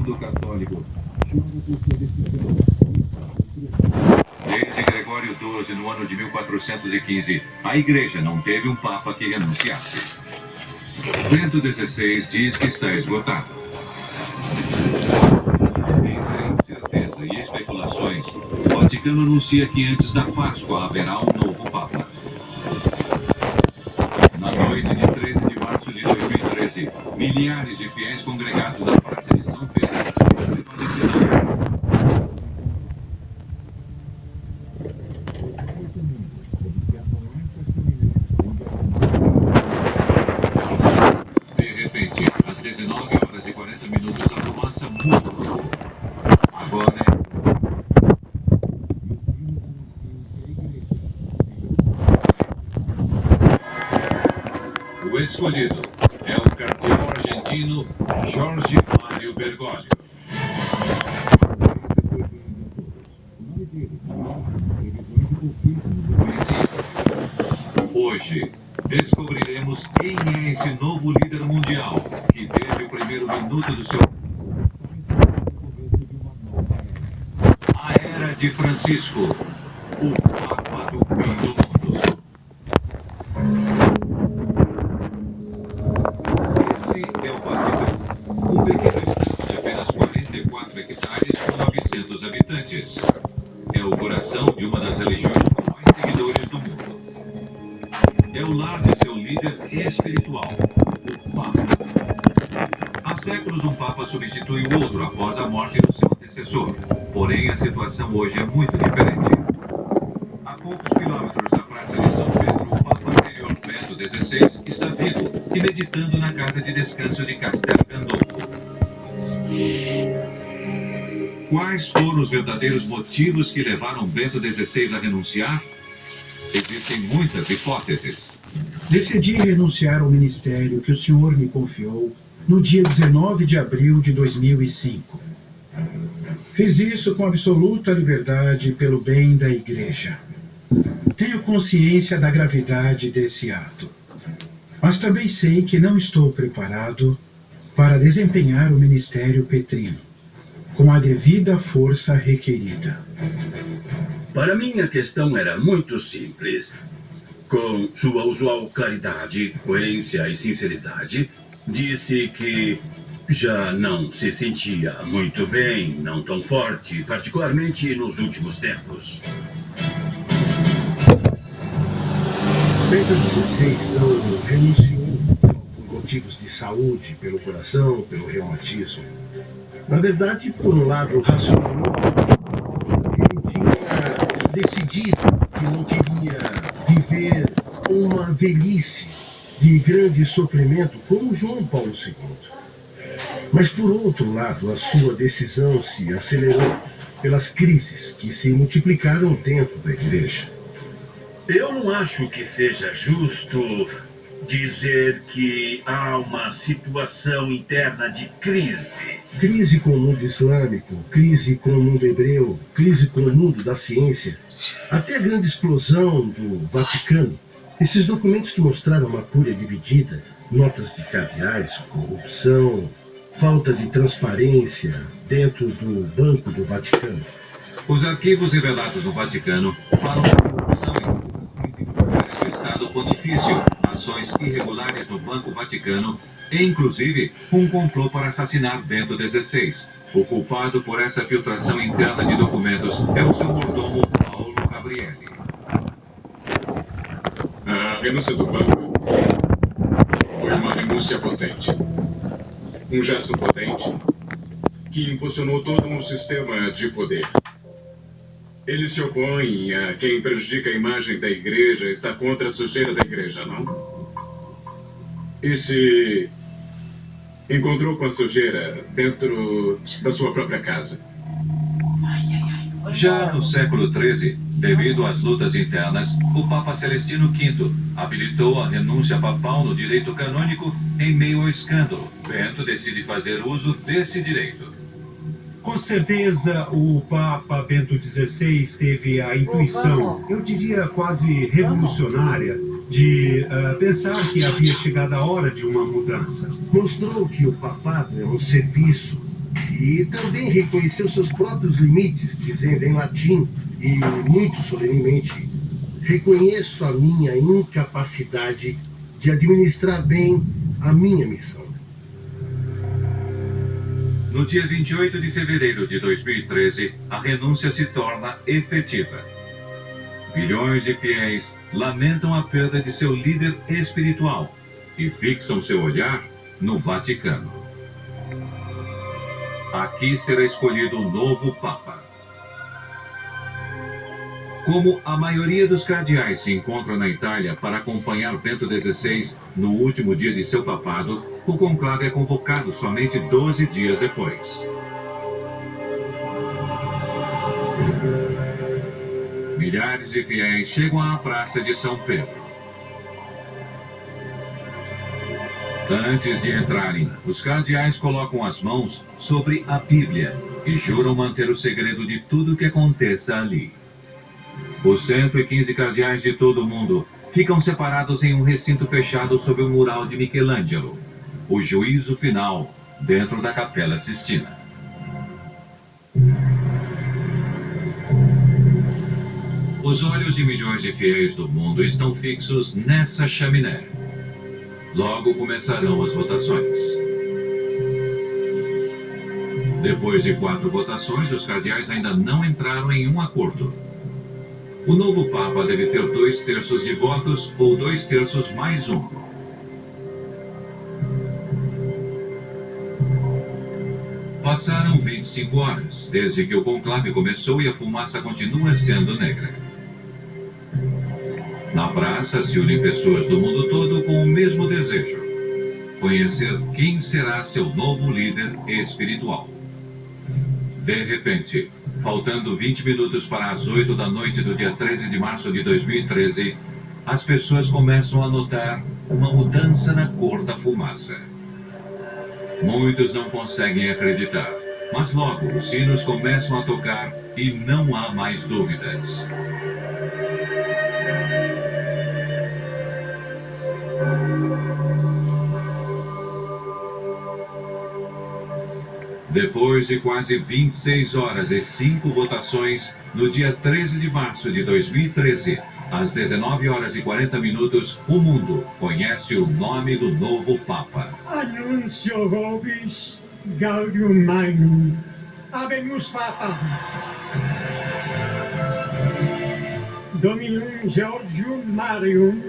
mundo católico. Desde Gregório XII, no ano de 1415, a Igreja não teve um Papa que renunciasse. Bento XVI diz que está esgotado. Entre incerteza e especulações, o Vaticano anuncia que antes da Páscoa haverá um novo Papa. Na noite de 13 de março de 2013, milhares de fiéis congregados na Praça de São Pedro esperam a decisão. De repente, às 19h40, a fumaça muda. Agora o escolhido é o cardeal argentino Jorge Mário Bergoglio. Hoje, descobriremos quem é esse novo líder mundial que desde o primeiro minuto do seu... A Era de Francisco, o Papa do fim do mundo. Esse é o Vaticano, um pequeno estado de apenas 44 hectares com 900 habitantes. É o coração de uma das religiões com mais seguidores do mundo. É o lar de seu líder espiritual, o Papa. Há séculos um Papa substitui o outro após a morte do seu antecessor. Porém, a situação hoje é muito diferente. A poucos quilômetros da Praça de São Pedro, o Papa anterior Bento XVI está vivo e meditando na casa de descanso de Castel Gandolfo. Quais foram os verdadeiros motivos que levaram Bento XVI a renunciar? Existem muitas hipóteses. Decidi renunciar ao ministério que o senhor me confiou no dia 19 de abril de 2005. Fiz isso com absoluta liberdade pelo bem da Igreja. Tenho consciência da gravidade desse ato, mas também sei que não estou preparado para desempenhar o ministério petrino com a devida força requerida. Para mim, a questão era muito simples. Com sua usual claridade, coerência e sinceridade, disse que já não se sentia muito bem, não tão forte, particularmente nos últimos tempos. Bento XVI não renunciou por motivos de saúde, pelo coração, pelo reumatismo. Na verdade, por um lado racional, ele tinha decidido que não queria viver uma velhice de grande sofrimento como João Paulo II. Mas, por outro lado, a sua decisão se acelerou pelas crises que se multiplicaram dentro da Igreja. Eu não acho que seja justo dizer que há uma situação interna de crise. Crise com o mundo islâmico, crise com o mundo hebreu, crise com o mundo da ciência, até a grande explosão do Vaticano. Esses documentos que mostraram uma Cúria dividida, notas de cardeais, corrupção, falta de transparência dentro do Banco do Vaticano. Os arquivos revelados no Vaticano falam da corrupção em funcionários do Estado Pontifício, ações irregulares no Banco Vaticano e, inclusive, um complô para assassinar Bento XVI. O culpado por essa filtração interna de documentos é o seu mordomo Paulo Gabrielli. A renúncia do banco foi uma renúncia potente. Um gesto potente que impulsionou todo um sistema de poder. Ele se opõe a quem prejudica a imagem da Igreja, está contra a sujeira da Igreja, não? E se encontrou com a sujeira dentro da sua própria casa? Já no século XIII, devido às lutas internas, o Papa Celestino V habilitou a renúncia papal no direito canônico em meio ao escândalo. Bento decide fazer uso desse direito. Com certeza, o Papa Bento XVI teve a intuição, eu diria quase revolucionária, de pensar que havia chegado a hora de uma mudança. Mostrou que o papado é um serviço E também reconheceu seus próprios limites, dizendo em latim e muito solenemente: reconheço a minha incapacidade de administrar bem a minha missão. No dia 28 de fevereiro de 2013, a renúncia se torna efetiva. Milhões de fiéis lamentam a perda de seu líder espiritual e fixam seu olhar no Vaticano. Aqui será escolhido o novo Papa. Como a maioria dos cardeais se encontra na Itália para acompanhar Bento XVI no último dia de seu papado, o conclave é convocado somente 12 dias depois. Milhares de fiéis chegam à Praça de São Pedro. Antes de entrarem, os cardeais colocam as mãos sobre a Bíblia e juram manter o segredo de tudo o que aconteça ali. Os 115 cardeais de todo o mundo ficam separados em um recinto fechado sob o mural de Michelangelo, o juízo final, dentro da Capela Sistina. Os olhos de milhões de fiéis do mundo estão fixos nessa chaminé. Logo começarão as votações. Depois de 4 votações, os cardeais ainda não entraram em um acordo. O novo Papa deve ter 2/3 de votos ou 2/3 mais 1. Passaram 25 horas, desde que o conclave começou e a fumaça continua sendo negra. Na praça se unem pessoas do mundo todo com o mesmo desejo: conhecer quem será seu novo líder espiritual. De repente, faltando 20 minutos para as 8 da noite do dia 13 de março de 2013, as pessoas começam a notar uma mudança na cor da fumaça. Muitos não conseguem acreditar, mas logo os sinos começam a tocar e não há mais dúvidas. Depois de quase 26 horas e 5 votações, no dia 13 de março de 2013, às 19 horas e 40 minutos, o mundo conhece o nome do novo Papa. Annuncio vobis Gaudium Magnum. Habemus Papa. Dominum Georgium Marium,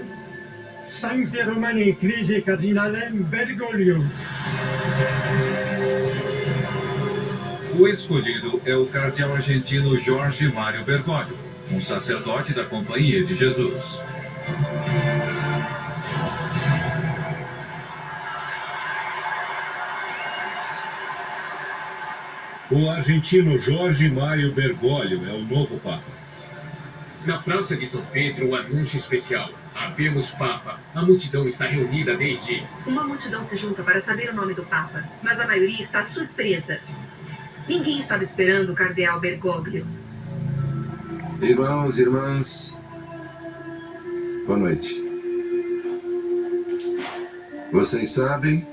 Sancte Romani Ecclesiae Cardinalem Bergoglio. O escolhido é o cardeal argentino Jorge Mário Bergoglio, um sacerdote da Companhia de Jesus. O argentino Jorge Mário Bergoglio é o novo Papa. Na Praça de São Pedro, o anúncio especial. Habemos Papa. A multidão está reunida desde... Uma multidão se junta para saber o nome do Papa, mas a maioria está surpresa. Ninguém estava esperando o cardeal Bergoglio. Irmãos e irmãs, boa noite. Vocês sabem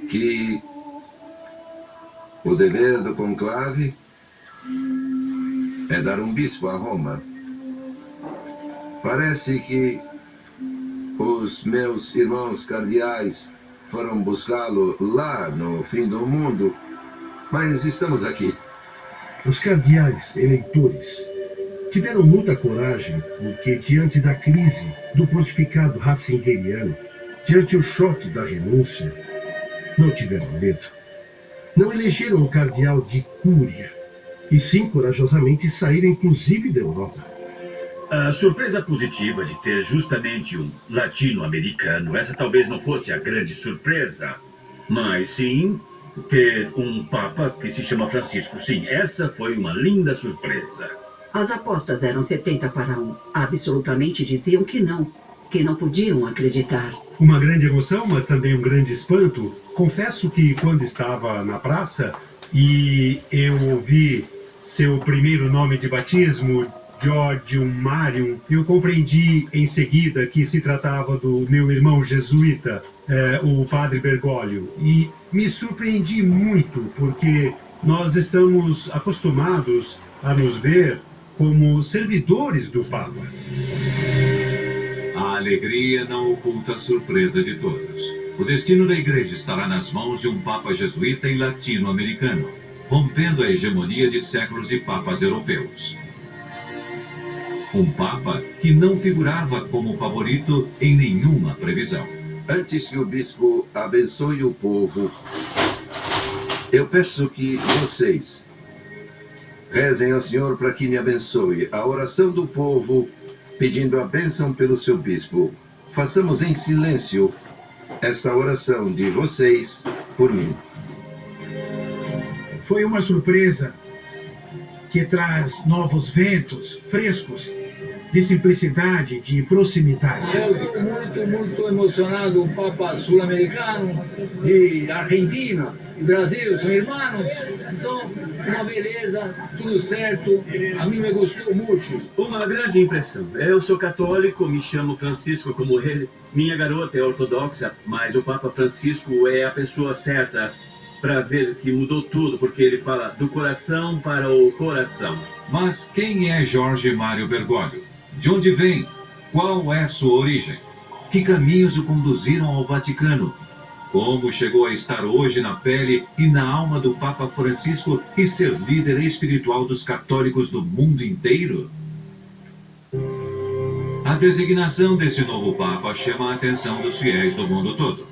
que o dever do conclave é dar um bispo a Roma. Parece que os meus irmãos cardeais foram buscá-lo lá no fim do mundo, mas estamos aqui. Os cardeais eleitores tiveram muita coragem porque, diante da crise do pontificado ratzingeriano, diante o choque da renúncia, não tiveram medo. Não elegeram o cardeal de cúria, e sim corajosamente saíram inclusive da Europa. A surpresa positiva de ter justamente um latino-americano, essa talvez não fosse a grande surpresa, mas sim ter um Papa que se chama Francisco. Sim, essa foi uma linda surpresa. As apostas eram 70-1. Absolutamente diziam que não podiam acreditar. Uma grande emoção, mas também um grande espanto. Confesso que quando estava na praça e eu ouvi seu primeiro nome de batismo, Georgium Marium, eu compreendi em seguida que se tratava do meu irmão jesuíta, o padre Bergoglio, e me surpreendi muito, porque nós estamos acostumados a nos ver como servidores do Papa. A alegria não oculta a surpresa de todos. O destino da igreja estará nas mãos de um Papa jesuíta e latino-americano, rompendo a hegemonia de séculos de papas europeus. Um Papa que não figurava como favorito em nenhuma previsão. Antes que o bispo abençoe o povo, eu peço que vocês rezem ao Senhor para que me abençoe. A oração do povo pedindo a bênção pelo seu bispo. Façamos em silêncio esta oração de vocês por mim. Foi uma surpresa que traz novos ventos frescos, de simplicidade, de proximidade. Eu estou muito emocionado. O Papa sul-americano e Argentina e Brasil são irmãos. Então, uma beleza, tudo certo. A mim me gostou muito. Uma grande impressão. Eu sou católico, me chamo Francisco como ele. Minha garota é ortodoxa, mas o Papa Francisco é a pessoa certa para ver que mudou tudo, porque ele fala do coração para o coração. Mas quem é Jorge Mário Bergoglio? De onde vem? Qual é sua origem? Que caminhos o conduziram ao Vaticano? Como chegou a estar hoje na pele e na alma do Papa Francisco e ser líder espiritual dos católicos do mundo inteiro? A designação desse novo Papa chama a atenção dos fiéis do mundo todo.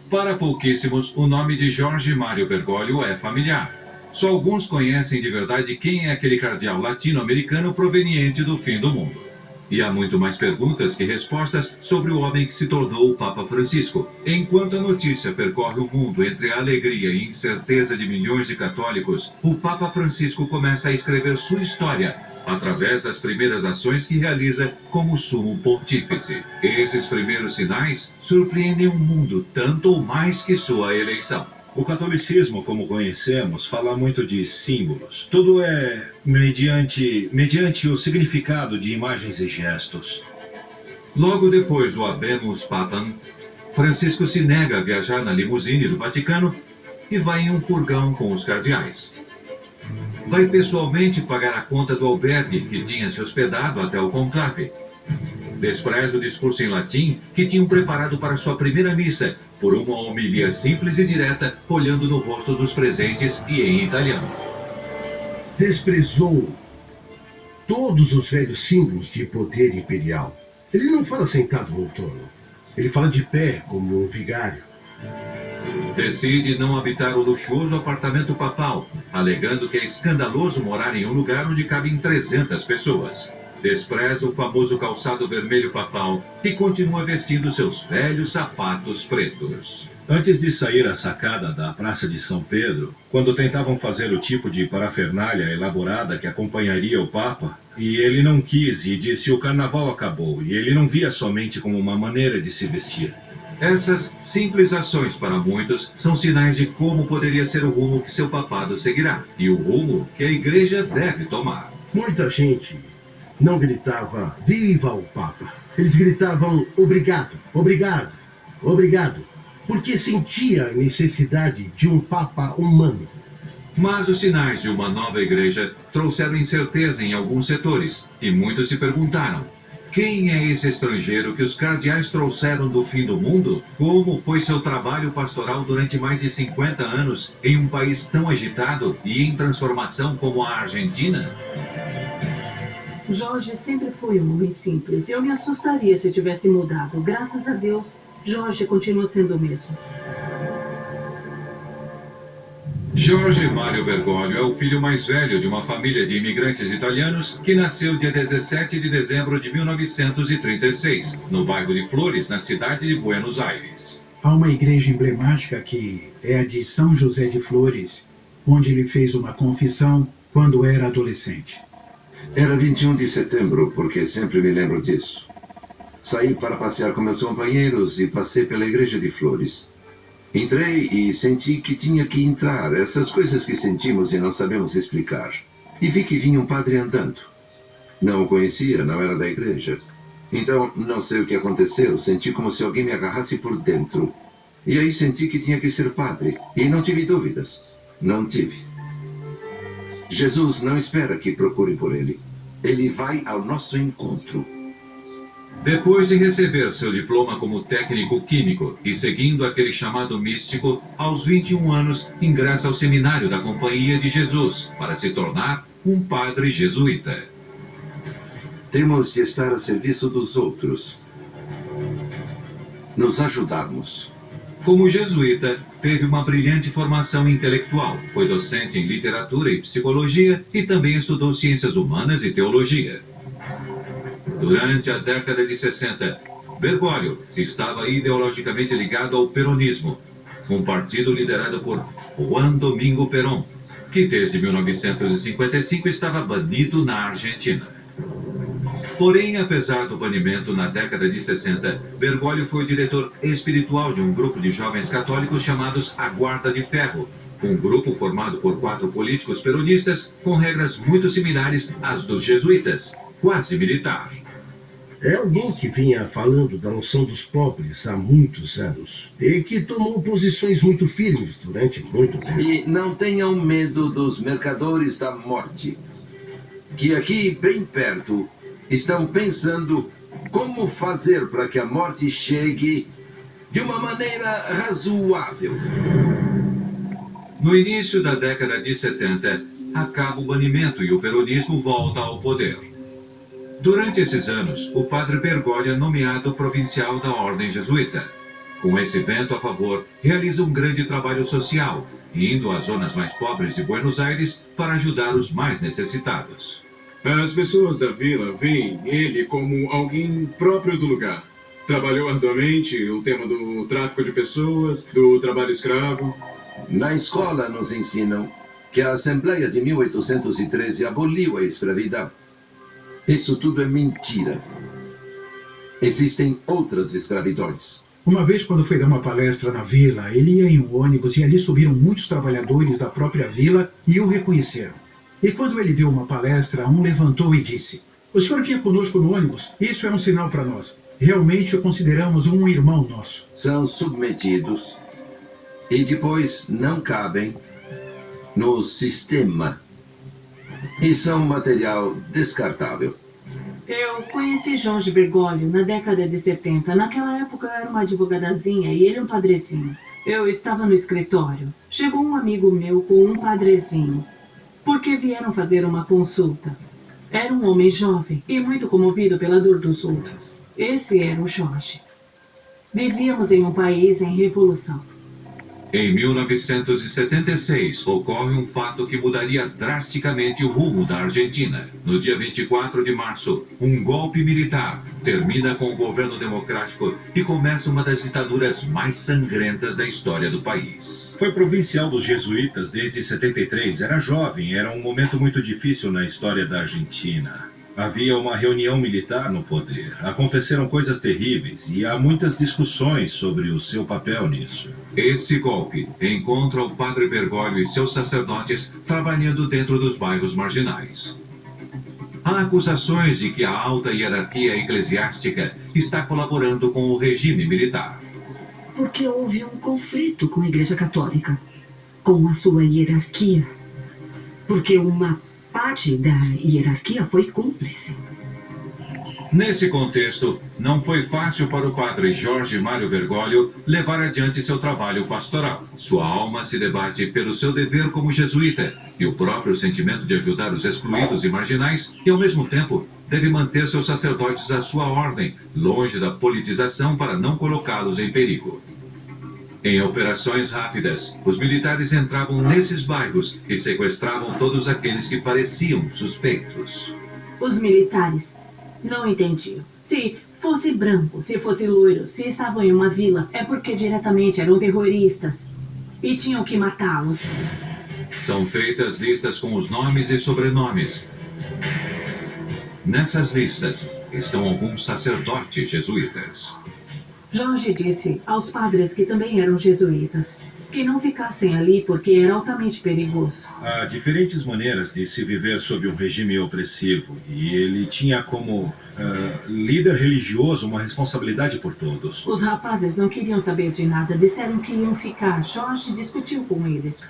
Para pouquíssimos, o nome de Jorge Mário Bergoglio é familiar. Só alguns conhecem de verdade quem é aquele cardeal latino-americano proveniente do fim do mundo. E há muito mais perguntas que respostas sobre o homem que se tornou o Papa Francisco. Enquanto a notícia percorre o mundo entre a alegria e incerteza de milhões de católicos, o Papa Francisco começa a escrever sua história através das primeiras ações que realiza como sumo pontífice. Esses primeiros sinais surpreendem o mundo tanto ou mais que sua eleição. O catolicismo, como conhecemos, fala muito de símbolos. Tudo é mediante o significado de imagens e gestos. Logo depois do Habemus Papam, Francisco se nega a viajar na limusine do Vaticano e vai em um furgão com os cardeais. Vai pessoalmente pagar a conta do albergue que tinha se hospedado até o conclave. Despreza o discurso em latim que tinham preparado para sua primeira missa, por uma homilia simples e direta, olhando no rosto dos presentes e em italiano. Desprezou todos os velhos símbolos de poder imperial. Ele não fala sentado no trono. Ele fala de pé, como um vigário. Decide não habitar o luxuoso apartamento papal, alegando que é escandaloso morar em um lugar onde cabem 300 pessoas. Despreza o famoso calçado vermelho papal e continua vestindo seus velhos sapatos pretos. Antes de sair à sacada da Praça de São Pedro, quando tentavam fazer o tipo de parafernália elaborada que acompanharia o Papa, e ele não quis e disse: o carnaval acabou, e ele não via somente como uma maneira de se vestir. Essas simples ações para muitos são sinais de como poderia ser o rumo que seu papado seguirá, e o rumo que a igreja deve tomar. Muita gente não gritava "Viva o Papa!". Eles gritavam "Obrigado, obrigado, obrigado", porque sentia a necessidade de um Papa humano. Mas os sinais de uma nova igreja trouxeram incerteza em alguns setores, e muitos se perguntaram: quem é esse estrangeiro que os cardeais trouxeram do fim do mundo? Como foi seu trabalho pastoral durante mais de 50 anos em um país tão agitado e em transformação como a Argentina? Jorge sempre foi um homem simples. Eu me assustaria se tivesse mudado. Graças a Deus, Jorge continua sendo o mesmo. Jorge Mário Bergoglio é o filho mais velho de uma família de imigrantes italianos que nasceu dia 17 de dezembro de 1936, no bairro de Flores, na cidade de Buenos Aires. Há uma igreja emblemática que é a de São José de Flores, onde ele fez uma confissão quando era adolescente. Era 21 de setembro, porque sempre me lembro disso. Saí para passear com meus companheiros e passei pela igreja de Flores. Entrei e senti que tinha que entrar, essas coisas que sentimos e não sabemos explicar. E vi que vinha um padre andando. Não o conhecia, não era da igreja. Então, não sei o que aconteceu, senti como se alguém me agarrasse por dentro. E aí senti que tinha que ser padre. E não tive dúvidas. Não tive. Jesus não espera que procure por ele. Ele vai ao nosso encontro. Depois de receber seu diploma como técnico químico e seguindo aquele chamado místico, aos 21 anos ingressa ao seminário da Companhia de Jesus para se tornar um padre jesuíta. Temos de estar a serviço dos outros. Nos ajudarmos. Como jesuíta, teve uma brilhante formação intelectual. Foi docente em literatura e psicologia e também estudou ciências humanas e teologia. Durante a década de 60, Bergoglio estava ideologicamente ligado ao peronismo, um partido liderado por Juan Domingo Perón, que desde 1955 estava banido na Argentina. Porém, apesar do banimento na década de 60, Bergoglio foi o diretor espiritual de um grupo de jovens católicos chamados A Guarda de Ferro, um grupo formado por 4 políticos peronistas com regras muito similares às dos jesuítas, quase militar. É alguém que vinha falando da unção dos pobres há muitos anos e que tomou posições muito firmes durante muito tempo. E não tenham medo dos mercadores da morte, que aqui bem perto estão pensando como fazer para que a morte chegue de uma maneira razoável. No início da década de 70, acaba o banimento e o peronismo volta ao poder. Durante esses anos, o padre Bergoglio é nomeado provincial da Ordem Jesuíta. Com esse vento a favor, realiza um grande trabalho social, indo às zonas mais pobres de Buenos Aires para ajudar os mais necessitados. As pessoas da vila veem ele como alguém próprio do lugar. Trabalhou arduamente o tema do tráfico de pessoas, do trabalho escravo. Na escola nos ensinam que a Assembleia de 1813 aboliu a escravidão. Isso tudo é mentira. Existem outras escravidões. Uma vez, quando foi dar uma palestra na vila, ele ia em um ônibus e ali subiram muitos trabalhadores da própria vila e o reconheceram. E quando ele deu uma palestra, um levantou e disse: "O senhor vinha conosco no ônibus? Isso é um sinal para nós. Realmente o consideramos um irmão nosso." São submetidos e depois não cabem no sistema. E são material descartável. Eu conheci Jorge Bergoglio na década de 70. Naquela época eu era uma advogadazinha e ele um padrezinho. Eu estava no escritório. Chegou um amigo meu com um padrezinho, porque vieram fazer uma consulta. Era um homem jovem e muito comovido pela dor dos outros. Esse era o Jorge. Vivíamos em um país em revolução. Em 1976, ocorre um fato que mudaria drasticamente o rumo da Argentina. No dia 24 de março, um golpe militar termina com o governo democrático e começa uma das ditaduras mais sangrentas da história do país. Foi provincial dos jesuítas desde 73, era jovem, era um momento muito difícil na história da Argentina. Havia uma reunião militar no poder, aconteceram coisas terríveis e há muitas discussões sobre o seu papel nisso. Esse golpe encontra o padre Bergoglio e seus sacerdotes trabalhando dentro dos bairros marginais. Há acusações de que a alta hierarquia eclesiástica está colaborando com o regime militar. Porque houve um conflito com a Igreja Católica, com a sua hierarquia. Porque uma parte da hierarquia foi cúmplice. Nesse contexto, não foi fácil para o padre Jorge Mário Bergoglio levar adiante seu trabalho pastoral. Sua alma se debate pelo seu dever como jesuíta e o próprio sentimento de ajudar os excluídos e marginais e, ao mesmo tempo, deve manter seus sacerdotes à sua ordem, longe da politização para não colocá-los em perigo. Em operações rápidas, os militares entravam nesses bairros e sequestravam todos aqueles que pareciam suspeitos. Os militares não entendiam. Se fosse branco, se fosse loiro, se estavam em uma vila, é porque diretamente eram terroristas e tinham que matá-los. São feitas listas com os nomes e sobrenomes. Nessas listas estão alguns sacerdotes jesuítas. Jorge disse aos padres que também eram jesuítas: que não ficassem ali porque era altamente perigoso. Há diferentes maneiras de se viver sob um regime opressivo, e ele tinha como líder religioso uma responsabilidade por todos. Os rapazes não queriam saber de nada, disseram que iam ficar. Josh discutiu com eles,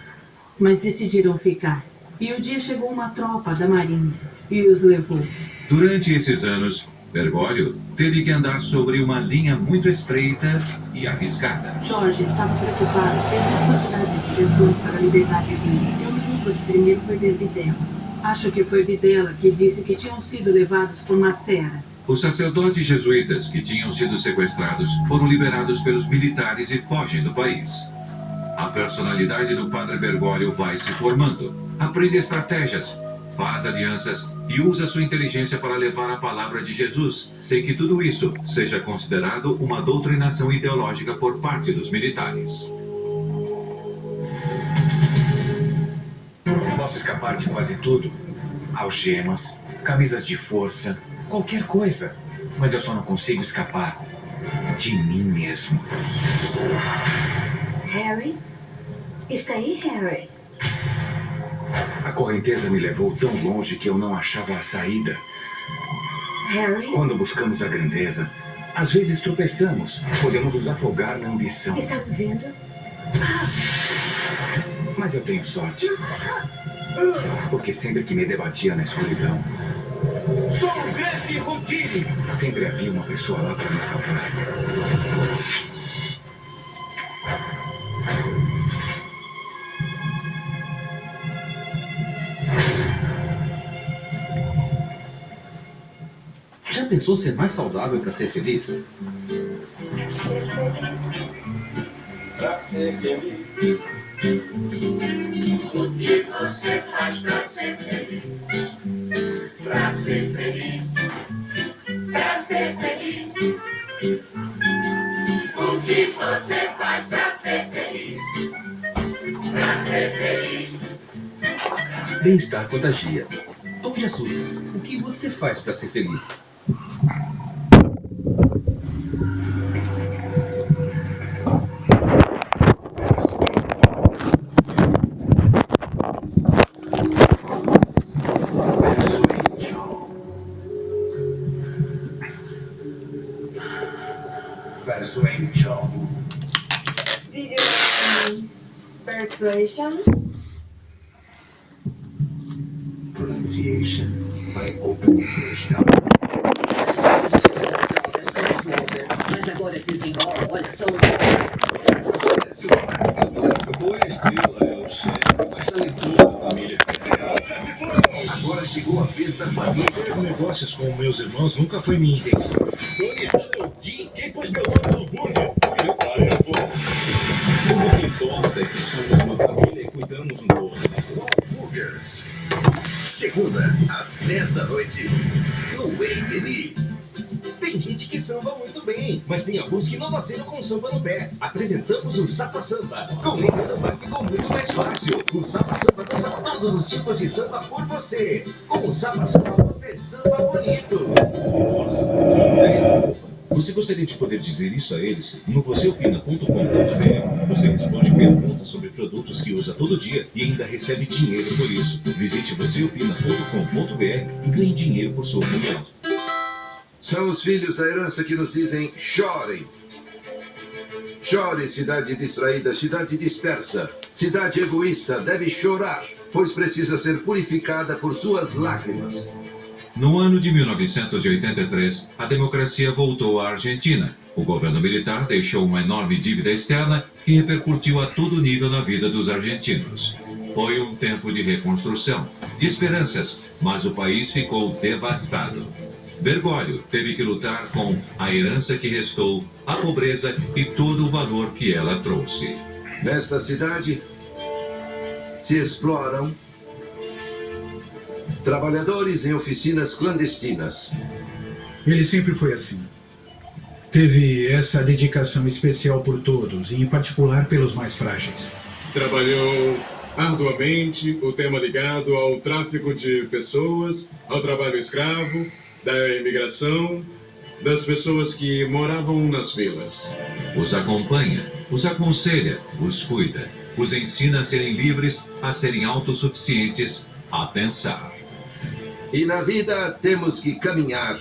mas decidiram ficar. E o dia chegou uma tropa da marinha e os levou. Durante esses anos, Bergoglio teve que andar sobre uma linha muito estreita e arriscada. Jorge estava preocupado, fez uma quantidade de gestões para a liberdade dele. Seu livro de primeiro foi ver Videla. Acho que foi Videla que disse que tinham sido levados por uma fera. Os sacerdotes jesuítas que tinham sido sequestrados foram liberados pelos militares e fogem do país. A personalidade do padre Bergoglio vai se formando. Aprende estratégias, faz alianças e usa sua inteligência para levar a palavra de Jesus, sem que tudo isso seja considerado uma doutrinação ideológica por parte dos militares. Posso escapar de quase tudo. Algemas, camisas de força, qualquer coisa. Mas eu só não consigo escapar de mim mesmo. Harry? Está aí, Harry? A correnteza me levou tão longe que eu não achava a saída. Harry? Quando buscamos a grandeza, às vezes tropeçamos. Podemos nos afogar na ambição. Está me vendo? Mas eu tenho sorte. Porque sempre que me debatia na escuridão, Sou um grande Houdini! sempre havia uma pessoa lá para me salvar. Já pensou ser mais saudável para ser feliz? Pra ser feliz. O que você faz pra ser feliz? Pra ser feliz. Pra ser feliz. O que você faz pra ser feliz? Pra ser feliz. Bem-estar contagia. Tom de açúcar. O que você faz para ser feliz? Persuasion? Pronunciation by open English. Mas agora desenrola, olha só. Boa estrela é o chefe mais talentoso da família. Agora chegou a vez da família. Ter negócios com meus irmãos nunca foi minha intenção. Quem pôs meu nome no hambúrguer? O que importa é que somos uma família e cuidamos um do outro. Burgers. Segunda, às 10 da noite, no A&E. Tem gente que samba muito bem, mas tem alguns que não nasceram com samba no pé. Apresentamos o Sapa Samba. Com ele, samba ficou muito mais fácil. O Sapa Samba dança todos os tipos de samba por você. Com o Sapa Samba, você samba bonito. Nossa, que ideia. Você gostaria de poder dizer isso a eles no vocêopina.com.br? Você responde perguntas sobre produtos que usa todo dia e ainda recebe dinheiro por isso. Visite vocêopina.com.br e ganhe dinheiro por sua opinião. São os filhos da herança que nos dizem: chorem. Chore, cidade distraída, cidade dispersa. Cidade egoísta deve chorar, pois precisa ser purificada por suas lágrimas. No ano de 1983, a democracia voltou à Argentina. O governo militar deixou uma enorme dívida externa que repercutiu a todo nível na vida dos argentinos. Foi um tempo de reconstrução, de esperanças, mas o país ficou devastado. Bergoglio teve que lutar com a herança que restou, a pobreza e todo o valor que ela trouxe. Nesta cidade, se exploram trabalhadores em oficinas clandestinas. Ele sempre foi assim. Teve essa dedicação especial por todos, e em particular pelos mais frágeis. Trabalhou arduamente o tema ligado ao tráfico de pessoas, ao trabalho escravo, da imigração das pessoas que moravam nas vilas. Os acompanha, os aconselha, os cuida, os ensina a serem livres, a serem autossuficientes, a pensar. E na vida temos que caminhar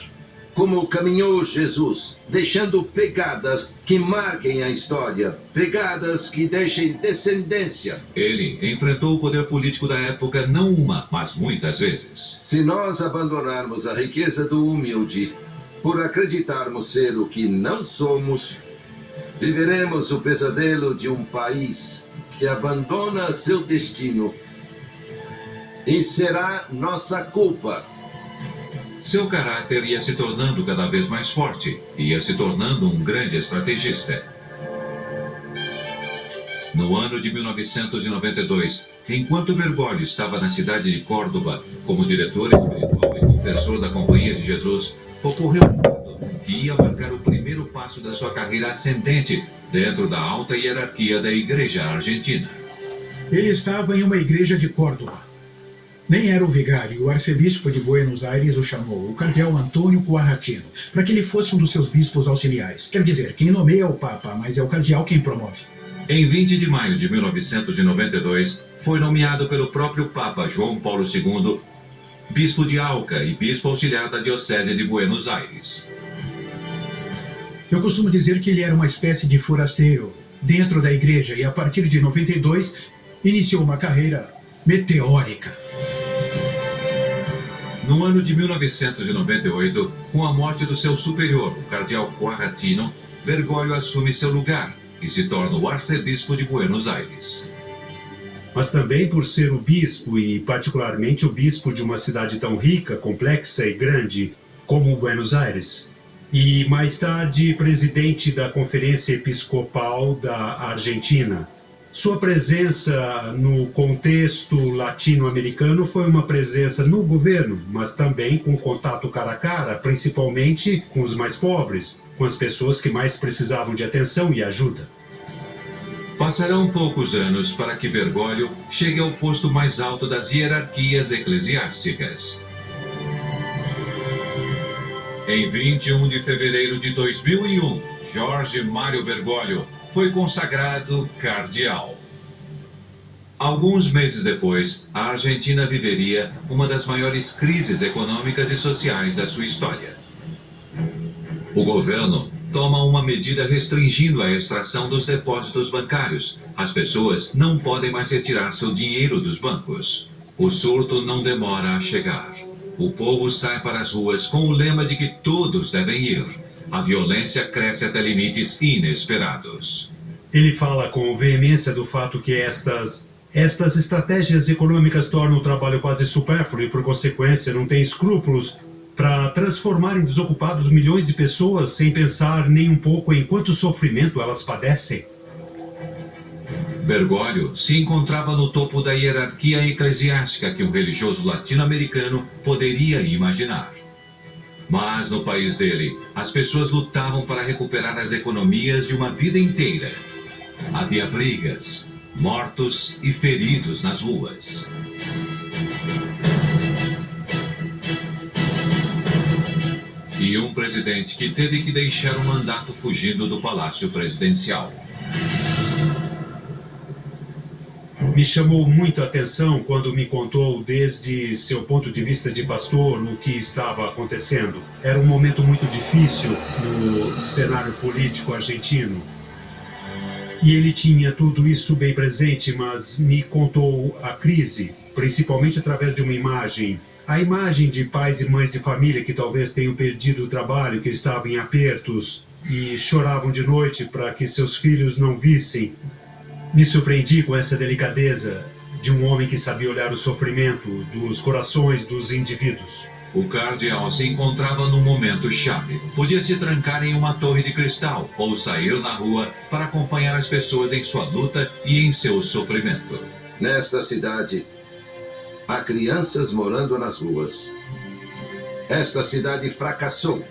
como caminhou Jesus, deixando pegadas que marquem a história, pegadas que deixem descendência. Ele enfrentou o poder político da época não uma, mas muitas vezes. Se nós abandonarmos a riqueza do humilde por acreditarmos ser o que não somos, viveremos o pesadelo de um país que abandona seu destino. E será nossa culpa. Seu caráter ia se tornando cada vez mais forte, ia se tornando um grande estrategista. No ano de 1992, enquanto Bergoglio estava na cidade de Córdoba como diretor espiritual e confessor da Companhia de Jesus, ocorreu um fato que ia marcar o primeiro passo da sua carreira ascendente dentro da alta hierarquia da Igreja Argentina. Ele estava em uma igreja de Córdoba. Nem era o vigário, o arcebispo de Buenos Aires o chamou, o cardeal Antônio Quarratino, para que ele fosse um dos seus bispos auxiliares. Quer dizer, quem nomeia é o Papa, mas é o cardeal quem promove. Em 20 de maio de 1992, foi nomeado pelo próprio Papa João Paulo II, bispo de Alca e bispo auxiliar da Diocese de Buenos Aires. Eu costumo dizer que ele era uma espécie de forasteiro dentro da igreja e, a partir de 92, iniciou uma carreira meteórica. No ano de 1998, com a morte do seu superior, o cardeal Quarratino, Bergoglio assume seu lugar e se torna o arcebispo de Buenos Aires. Mas também por ser o bispo, e particularmente o bispo de uma cidade tão rica, complexa e grande como Buenos Aires, e mais tarde presidente da Conferência Episcopal da Argentina. Sua presença no contexto latino-americano foi uma presença no governo, mas também com contato cara a cara, principalmente com os mais pobres, com as pessoas que mais precisavam de atenção e ajuda. Passarão poucos anos para que Bergoglio chegue ao posto mais alto das hierarquias eclesiásticas. Em 21 de fevereiro de 2001, Jorge Mário Bergoglio foi consagrado cardeal. Alguns meses depois, a Argentina viveria uma das maiores crises econômicas e sociais da sua história. O governo toma uma medida restringindo a extração dos depósitos bancários. As pessoas não podem mais retirar seu dinheiro dos bancos. O surto não demora a chegar. O povo sai para as ruas com o lema de que todos devem ir. A violência cresce até limites inesperados. Ele fala com veemência do fato que estas estratégias econômicas tornam o trabalho quase supérfluo e, por consequência, não tem escrúpulos para transformar em desocupados milhões de pessoas sem pensar nem um pouco em quanto sofrimento elas padecem. Bergoglio se encontrava no topo da hierarquia eclesiástica que um religioso latino-americano poderia imaginar. Mas no país dele, as pessoas lutavam para recuperar as economias de uma vida inteira. Havia brigas, mortos e feridos nas ruas. E um presidente que teve que deixar o mandato fugindo do palácio presidencial. Me chamou muito a atenção quando me contou, desde seu ponto de vista de pastor, o que estava acontecendo. Era um momento muito difícil no cenário político argentino. E ele tinha tudo isso bem presente, mas me contou a crise, principalmente através de uma imagem. A imagem de pais e mães de família que talvez tenham perdido o trabalho, que estavam em apertos e choravam de noite para que seus filhos não vissem. Me surpreendi com essa delicadeza de um homem que sabia olhar o sofrimento dos corações dos indivíduos. O cardeal se encontrava num momento chave. Podia se trancar em uma torre de cristal ou sair na rua para acompanhar as pessoas em sua luta e em seu sofrimento. Nesta cidade, há crianças morando nas ruas. Esta cidade fracassou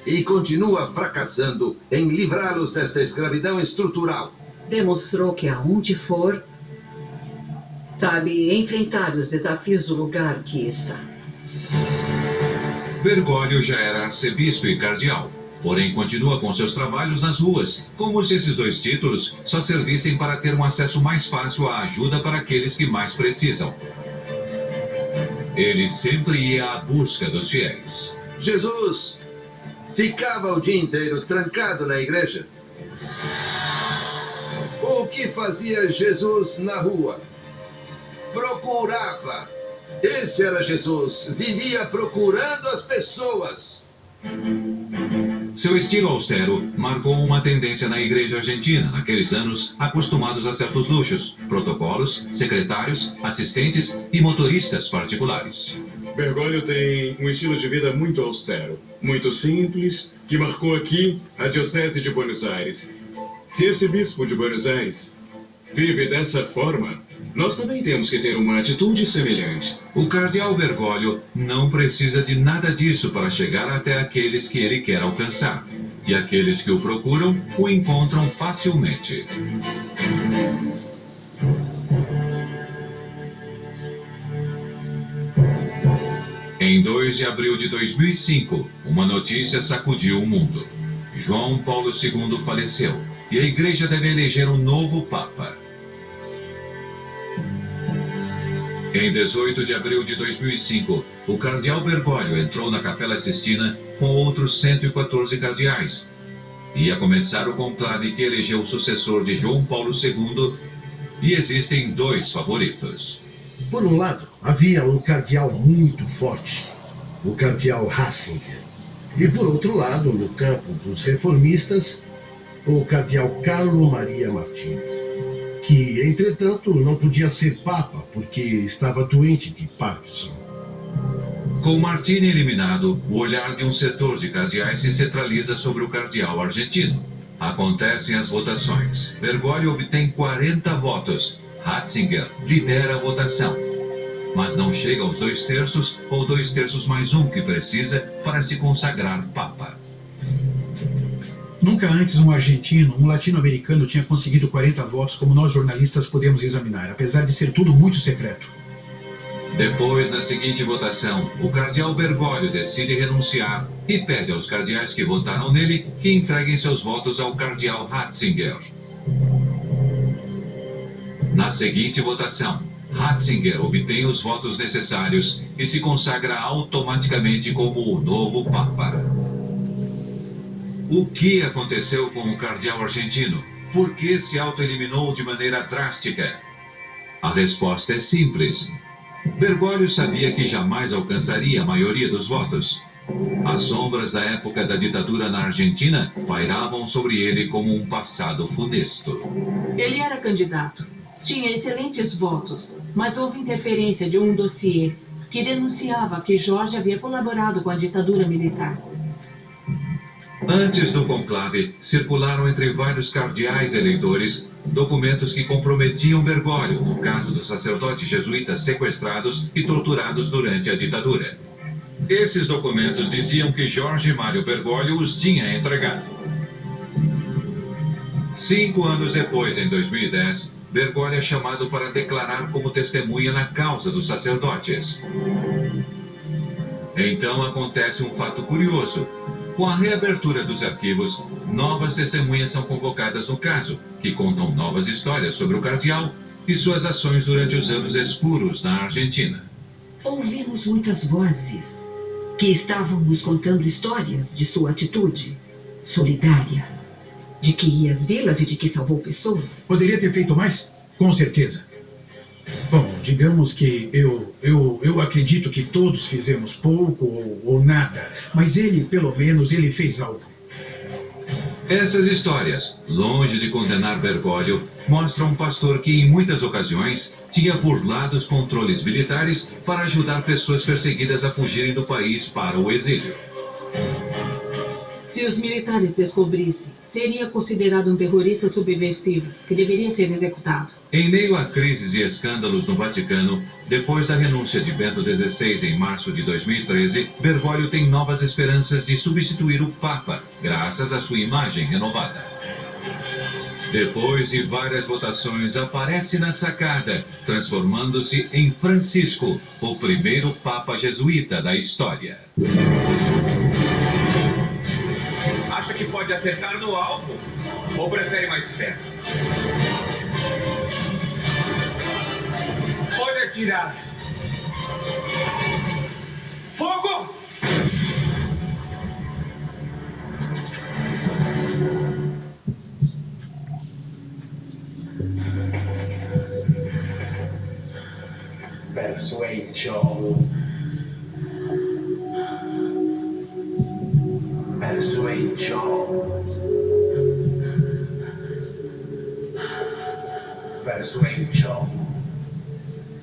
e continua fracassando em livrá-los desta escravidão estrutural. Demonstrou que aonde for, sabe enfrentar os desafios do lugar que está. Bergoglio já era arcebispo e cardeal, porém continua com seus trabalhos nas ruas, como se esses dois títulos só servissem para ter um acesso mais fácil à ajuda para aqueles que mais precisam. Ele sempre ia à busca dos fiéis. Jesus ficava o dia inteiro trancado na igreja. O que fazia Jesus na rua? Procurava. Esse era Jesus. Vivia procurando as pessoas. Seu estilo austero marcou uma tendência na igreja argentina naqueles anos acostumados a certos luxos, protocolos, secretários, assistentes e motoristas particulares. Bergoglio tem um estilo de vida muito austero, muito simples, que marcou aqui a Diocese de Buenos Aires. Se esse bispo de Buenos Aires vive dessa forma, nós também temos que ter uma atitude semelhante. O cardeal Bergoglio não precisa de nada disso para chegar até aqueles que ele quer alcançar. E aqueles que o procuram, o encontram facilmente. Em 2 de abril de 2005, uma notícia sacudiu o mundo. João Paulo II faleceu e a igreja deve eleger um novo papa. Em 18 de abril de 2005, o cardeal Bergoglio entrou na Capela Sistina com outros 114 cardeais. Ia começar o conclave que elegeu o sucessor de João Paulo II, e existem dois favoritos. Por um lado, havia um cardeal muito forte, o cardeal Ratzinger. E por outro lado, no campo dos reformistas, o cardeal Carlo Maria Martini, que, entretanto, não podia ser papa porque estava doente de Parkinson. Com Martini eliminado, o olhar de um setor de cardeais se centraliza sobre o cardeal argentino. Acontecem as votações. Bergoglio obtém 40 votos. Ratzinger lidera a votação. Mas não chega aos 2/3 ou 2/3 mais um que precisa para se consagrar papa. Nunca antes um argentino, um latino-americano tinha conseguido 40 votos como nós jornalistas podemos examinar, apesar de ser tudo muito secreto. Depois, na seguinte votação, o cardeal Bergoglio decide renunciar e pede aos cardeais que votaram nele que entreguem seus votos ao cardeal Ratzinger. Na seguinte votação, Ratzinger obtém os votos necessários e se consagra automaticamente como o novo papa. O que aconteceu com o cardeal argentino? Por que se autoeliminou de maneira drástica? A resposta é simples. Bergoglio sabia que jamais alcançaria a maioria dos votos. As sombras da época da ditadura na Argentina pairavam sobre ele como um passado funesto. Ele era candidato. Tinha excelentes votos, mas houve interferência de um dossiê que denunciava que Jorge havia colaborado com a ditadura militar. Antes do conclave, circularam entre vários cardeais eleitores documentos que comprometiam Bergoglio no caso dos sacerdotes jesuítas sequestrados e torturados durante a ditadura. Esses documentos diziam que Jorge Mário Bergoglio os tinha entregado. 5 anos depois, em 2010, Bergoglio é chamado para declarar como testemunha na causa dos sacerdotes. Então acontece um fato curioso. Com a reabertura dos arquivos, novas testemunhas são convocadas no caso, que contam novas histórias sobre o cardeal e suas ações durante os anos escuros na Argentina. Ouvimos muitas vozes que estavam nos contando histórias de sua atitude solidária, de que ia às vilas e de que salvou pessoas. Poderia ter feito mais? Com certeza. Bom, digamos que eu acredito que todos fizemos pouco ou nada, mas ele, pelo menos, ele fez algo. Essas histórias, longe de condenar Bergoglio, mostram um pastor que, em muitas ocasiões, tinha burlado os controles militares para ajudar pessoas perseguidas a fugirem do país para o exílio. Se os militares descobrissem, seria considerado um terrorista subversivo, que deveria ser executado. Em meio a crises e escândalos no Vaticano, depois da renúncia de Bento XVI em março de 2013, Bergoglio tem novas esperanças de substituir o Papa, graças à sua imagem renovada. Depois de várias votações, aparece na sacada, transformando-se em Francisco, o primeiro Papa jesuíta da história. Acha que pode acertar no alvo? Ou prefere mais perto? Pode atirar. Fogo! Persuasion. Persuasion. Persuasion.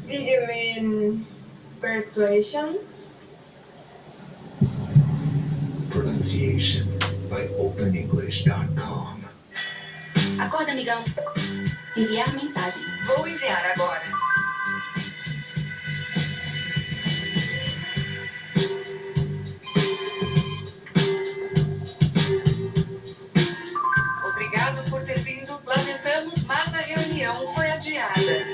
Did you mean persuasion? Pronunciation by OpenEnglish.com. Acorda, amigão. Enviar mensagem. Vou enviar agora. Obrigado por ter vindo. Lamentamos, mas a reunião foi adiada.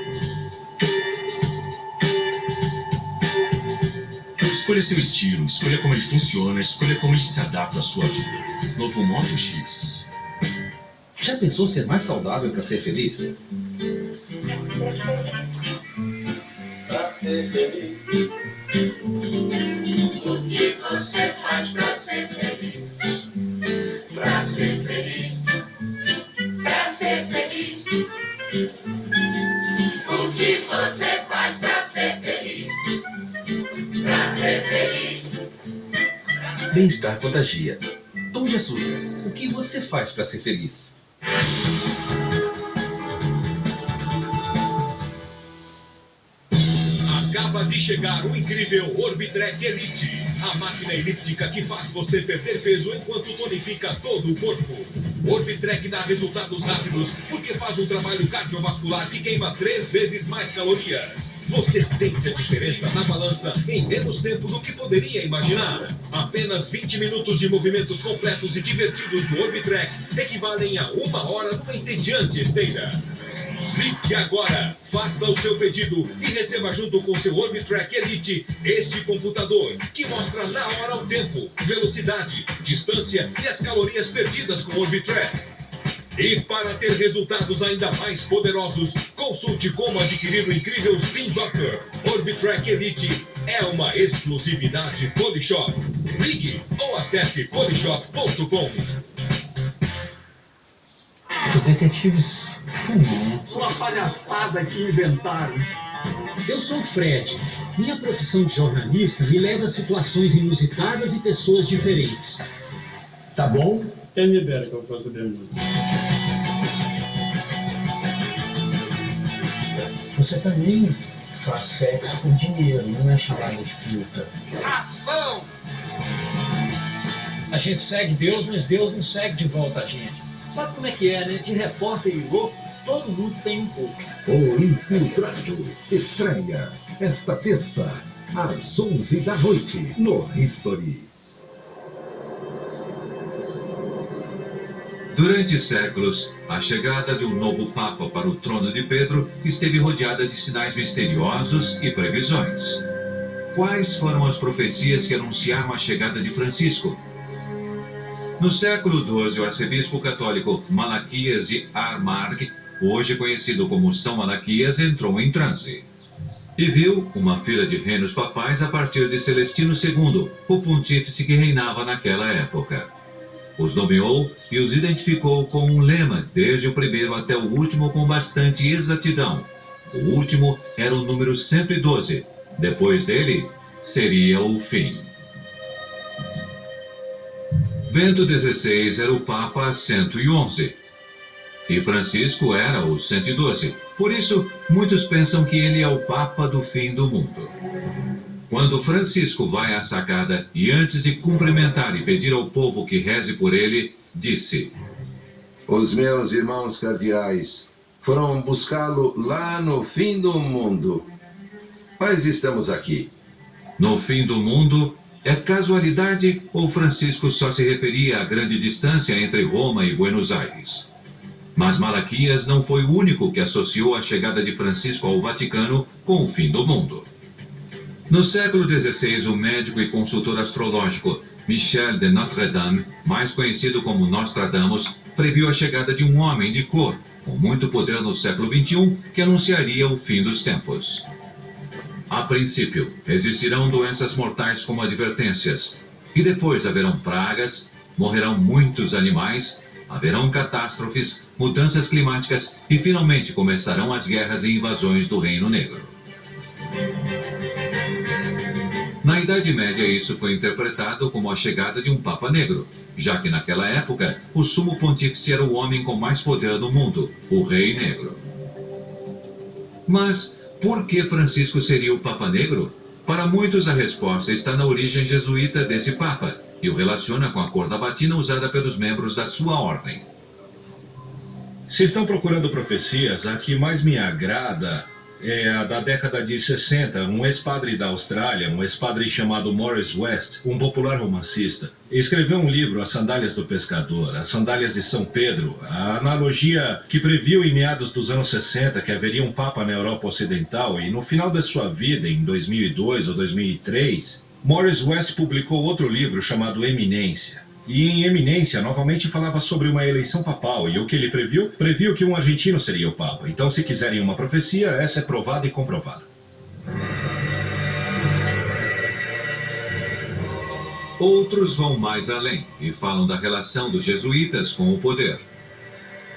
Escolha seu estilo, escolha como ele funciona, escolha como ele se adapta à sua vida. Novo Moto X. Já pensou ser mais saudável para ser feliz? Pra ser feliz. O que você faz pra ser feliz? Pra ser feliz. Pra ser feliz. O que você faz pra ser feliz? Pra ser feliz. Bem-estar contagia. Tom de açúcar. O que você faz para ser feliz? Acaba de chegar o incrível Orbitrek Elite, a máquina elíptica que faz você perder peso enquanto tonifica todo o corpo. Orbitrek dá resultados rápidos porque faz um trabalho cardiovascular que queima 3 vezes mais calorias. Você sente a diferença na balança em menos tempo do que poderia imaginar. Apenas 20 minutos de movimentos completos e divertidos do Orbitrek equivalem a 1 hora numa entediante esteira. Ligue agora, faça o seu pedido e receba junto com seu Orbitrek Elite este computador que mostra na hora o tempo, velocidade, distância e as calorias perdidas com o Orbitrek. E para ter resultados ainda mais poderosos, consulte como adquirir o incrível Spin Doctor. Orbitrek Elite é uma exclusividade Polishop. Ligue ou acesse polishop.com. Os detetives fumam. Uma palhaçada que inventaram. Eu sou o Fred. Minha profissão de jornalista me leva a situações inusitadas e pessoas diferentes. Tá bom? Quem me dera que eu fosse demônio. Você também faz sexo por dinheiro, não é chamada de puta. Ação! A gente segue Deus, mas Deus não segue de volta a gente. Sabe como é que é, né? De repórter e louco, todo mundo tem um pouco. O Infiltrado estreia esta terça, às 11 da noite, no History. Durante séculos, a chegada de um novo Papa para o trono de Pedro esteve rodeada de sinais misteriosos e previsões. Quais foram as profecias que anunciaram a chegada de Francisco? No século XII, o arcebispo católico Malaquias de Armagh, hoje conhecido como São Malaquias, entrou em transe e viu uma fila de reinos papais a partir de Celestino II, o pontífice que reinava naquela época. Os nomeou e os identificou com um lema, desde o primeiro até o último, com bastante exatidão. O último era o número 112. Depois dele, seria o fim. Bento XVI era o Papa 111. E Francisco era o 112. Por isso, muitos pensam que ele é o Papa do fim do mundo. Quando Francisco vai à sacada e antes de cumprimentar e pedir ao povo que reze por ele, disse: Os meus irmãos cardeais foram buscá-lo lá no fim do mundo. Mas estamos aqui. No fim do mundo, é casualidade ou Francisco só se referia à grande distância entre Roma e Buenos Aires? Mas Malaquias não foi o único que associou a chegada de Francisco ao Vaticano com o fim do mundo. No século XVI, o médico e consultor astrológico Michel de Notre-Dame, mais conhecido como Nostradamus, previu a chegada de um homem de cor, com muito poder no século XXI, que anunciaria o fim dos tempos. A princípio, existirão doenças mortais como advertências, e depois haverão pragas, morrerão muitos animais, haverão catástrofes, mudanças climáticas e finalmente começarão as guerras e invasões do Reino Negro. Na Idade Média, isso foi interpretado como a chegada de um Papa Negro, já que naquela época o sumo pontífice era o homem com mais poder do mundo, o Rei Negro. Mas por que Francisco seria o Papa Negro? Para muitos, a resposta está na origem jesuíta desse Papa e o relaciona com a cor da batina usada pelos membros da sua ordem. Se estão procurando profecias, a que mais me agrada é a da década de 60, um ex-padre da Austrália, um ex-padre chamado Morris West, um popular romancista. Escreveu um livro, As Sandálias do Pescador, As Sandálias de São Pedro, a analogia que previu em meados dos anos 60 que haveria um Papa na Europa Ocidental e no final da sua vida, em 2002 ou 2003, Morris West publicou outro livro chamado Eminência. E em Eminência, novamente falava sobre uma eleição papal, e o que ele previu? Previu que um argentino seria o Papa. Então, se quiserem uma profecia, essa é provada e comprovada. Outros vão mais além e falam da relação dos jesuítas com o poder.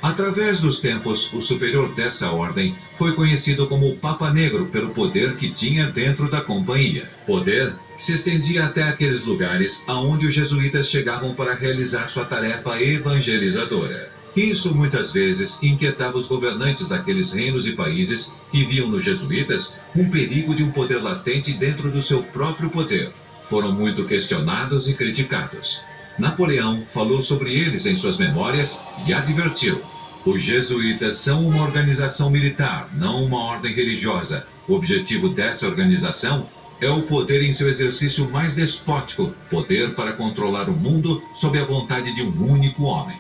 Através dos tempos, o superior dessa ordem foi conhecido como o Papa Negro pelo poder que tinha dentro da companhia. Poder que se estendia até aqueles lugares aonde os jesuítas chegavam para realizar sua tarefa evangelizadora. Isso muitas vezes inquietava os governantes daqueles reinos e países que viam nos jesuítas um perigo de um poder latente dentro do seu próprio poder. Foram muito questionados e criticados. Napoleão falou sobre eles em suas memórias e advertiu: os jesuítas são uma organização militar, não uma ordem religiosa. O objetivo dessa organização é o poder em seu exercício mais despótico, poder para controlar o mundo sob a vontade de um único homem.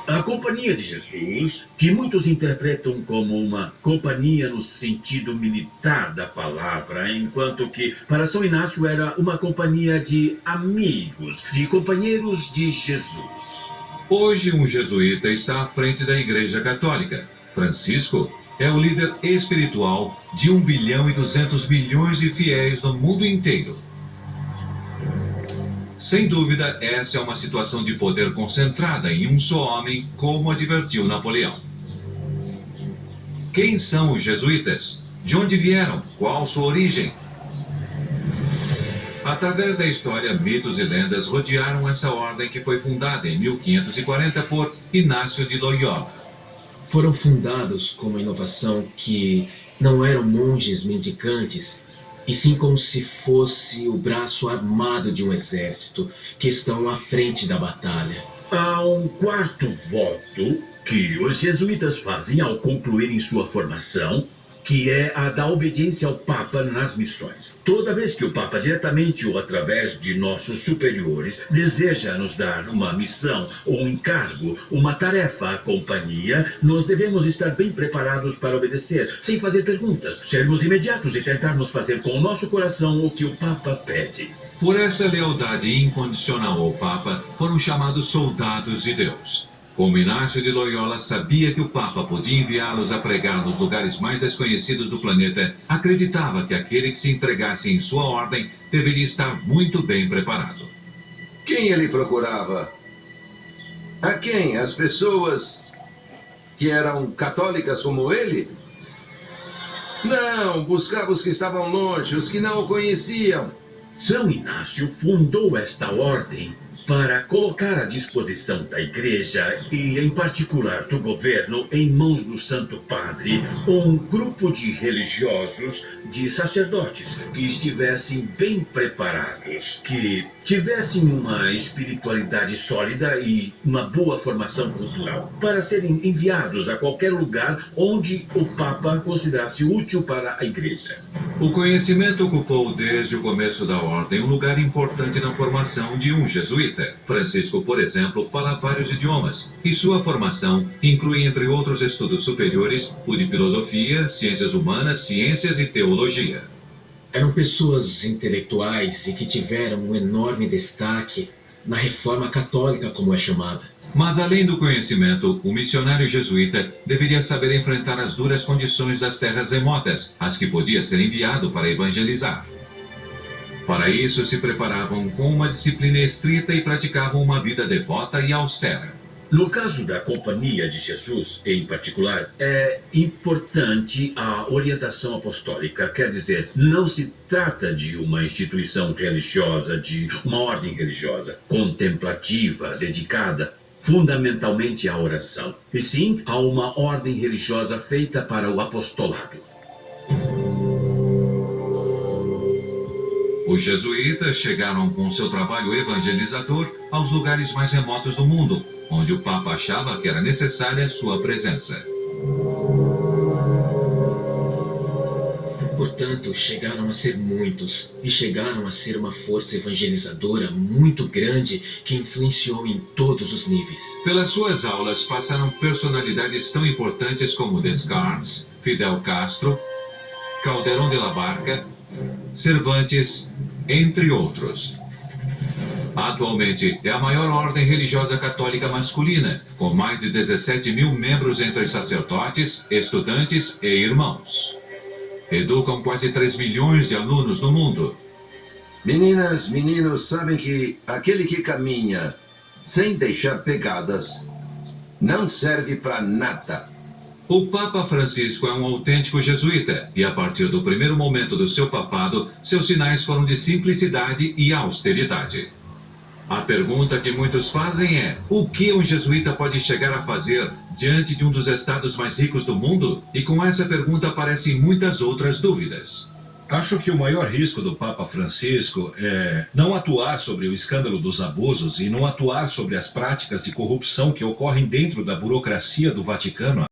A Companhia de Jesus, que muitos interpretam como uma companhia no sentido militar da palavra, enquanto que para São Inácio era uma companhia de amigos, de companheiros de Jesus. Hoje, um jesuíta está à frente da Igreja Católica. Francisco é o líder espiritual de 1 bilhão e 200 milhões de fiéis no mundo inteiro. Sem dúvida, essa é uma situação de poder concentrada em um só homem, como advertiu Napoleão. Quem são os jesuítas? De onde vieram? Qual sua origem? Através da história, mitos e lendas rodearam essa ordem que foi fundada em 1540 por Inácio de Loyola. Foram fundados com uma inovação que não eram monges mendicantes, e sim como se fosse o braço armado de um exército que estão à frente da batalha. Há um quarto voto que os jesuítas fazem ao concluírem sua formação, que é a da obediência ao Papa nas missões. Toda vez que o Papa, diretamente ou através de nossos superiores, deseja nos dar uma missão ou um encargo, uma tarefa à companhia, nós devemos estar bem preparados para obedecer, sem fazer perguntas, sermos imediatos e tentarmos fazer com o nosso coração o que o Papa pede. Por essa lealdade incondicional ao Papa, foram chamados soldados de Deus. Como Inácio de Loyola sabia que o Papa podia enviá-los a pregar nos lugares mais desconhecidos do planeta, acreditava que aquele que se entregasse em sua ordem deveria estar muito bem preparado. Quem ele procurava? A quem? As pessoas que eram católicas como ele? Não, buscava os que estavam longe, os que não o conheciam. São Inácio fundou esta ordem para colocar à disposição da Igreja e, em particular, do governo, em mãos do Santo Padre, um grupo de religiosos, de sacerdotes, que estivessem bem preparados, que tivessem uma espiritualidade sólida e uma boa formação cultural, para serem enviados a qualquer lugar onde o Papa considerasse útil para a Igreja. O conhecimento ocupou desde o começo da ordem um lugar importante na formação de um jesuíta. Francisco, por exemplo, fala vários idiomas e sua formação inclui, entre outros estudos superiores, o de filosofia, ciências humanas, ciências e teologia. Eram pessoas intelectuais e que tiveram um enorme destaque na Reforma Católica, como é chamada. Mas além do conhecimento, o missionário jesuíta deveria saber enfrentar as duras condições das terras remotas, às que podia ser enviado para evangelizar. Para isso, se preparavam com uma disciplina estrita e praticavam uma vida devota e austera. No caso da Companhia de Jesus, em particular, é importante a orientação apostólica. Quer dizer, não se trata de uma instituição religiosa, de uma ordem religiosa, contemplativa, dedicada fundamentalmente à oração, e sim a uma ordem religiosa feita para o apostolado. Os jesuítas chegaram com seu trabalho evangelizador aos lugares mais remotos do mundo, onde o Papa achava que era necessária sua presença. Portanto, chegaram a ser muitos, e chegaram a ser uma força evangelizadora muito grande que influenciou em todos os níveis. Pelas suas aulas passaram personalidades tão importantes como Descartes, Fidel Castro, Calderón de la Barca, Cervantes, entre outros. Atualmente, é a maior ordem religiosa católica masculina, com mais de 17 mil membros entre sacerdotes, estudantes e irmãos. Educam quase 3 milhões de alunos no mundo. Meninas, meninos, sabem que aquele que caminha sem deixar pegadas não serve para nada. O Papa Francisco é um autêntico jesuíta e, a partir do primeiro momento do seu papado, seus sinais foram de simplicidade e austeridade. A pergunta que muitos fazem é: o que um jesuíta pode chegar a fazer diante de um dos estados mais ricos do mundo? E com essa pergunta aparecem muitas outras dúvidas. Acho que o maior risco do Papa Francisco é não atuar sobre o escândalo dos abusos e não atuar sobre as práticas de corrupção que ocorrem dentro da burocracia do Vaticano.